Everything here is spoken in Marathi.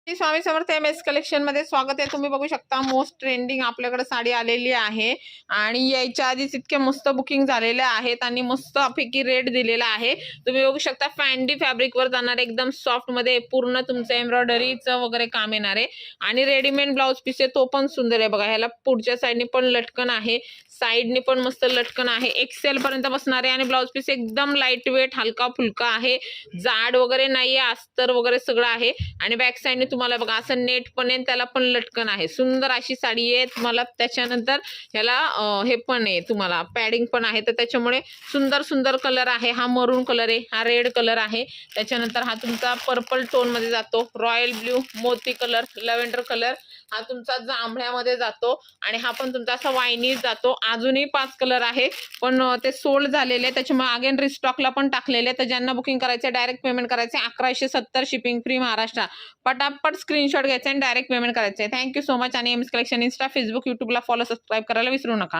स्वामी समर्थ एम.एस कलेक्शन मध्ये स्वागत आहे। तुम्ही बघू शकता मोस्ट ट्रेंडिंग आपल्याकडे साडी आलेली आहे आणि यायच्या आधीच इतके मस्त बुकिंग झालेले आहेत आणि मस्त पैकी रेट दिलेला आहे। तुम्ही बघू शकता फॅन्डी फॅब्रिक वर जाणार एकदम सॉफ्ट मध्ये पूर्ण तुमचं एम्ब्रॉयडरीचं वगैरे काम येणार आहे आणि रेडीमेड ब्लाउज पीस आहे तो पण सुंदर आहे बघा। ह्याला पुढच्या साइडने पण लटकन आहे, साइडने पण मस्त लटकन आहे, एक्सेल पर्यंत बसणार आहे आणि ब्लाउज पीस एकदम लाईट वेट हलका फुलका आहे, जाड वगैरे नाहीये, अस्तर वगैरे सगळं आहे आणि बॅक साइडने तुम्हाला बघा असं नेट पण आहे, त्याला पण लटकन आहे। सुंदर अशी साडी आहे तुम्हाला। त्याच्यानंतर ह्याला हे पण आहे तुम्हाला पॅडिंग पण आहे, तर त्याच्यामुळे सुंदर सुंदर कलर आहे। हा मरून कलर आहे, हा रेड कलर आहे, त्याच्यानंतर हा तुमचा पर्पल टोन मध्ये जातो, रॉयल ब्ल्यू, मोती कलर, लव्हेंडर कलर, हा तुमचा जांभळ्यामध्ये जातो आणि हा पण तुमचा असा वाईनी जातो। अजूनही 5 कलर आहे पण ते सोल्ड झालेले, त्याच्यामुळे अगेन रिस्टॉकला पण टाकलेले। तर ज्यांना बुकिंग करायचं डायरेक्ट पेमेंट करायचे 1170 शिपिंग फ्री महाराष्ट्र। पटापट स्क्रीनशॉट घ्यायचा आणि डायरेक्ट पेमेंट करायचे। Thank you so much. आणि एम्स कलेक्शन इंस्टा, फेसबुक, यूट्यूबला फॉलो, सबस्क्राईब करायला विसरू नका।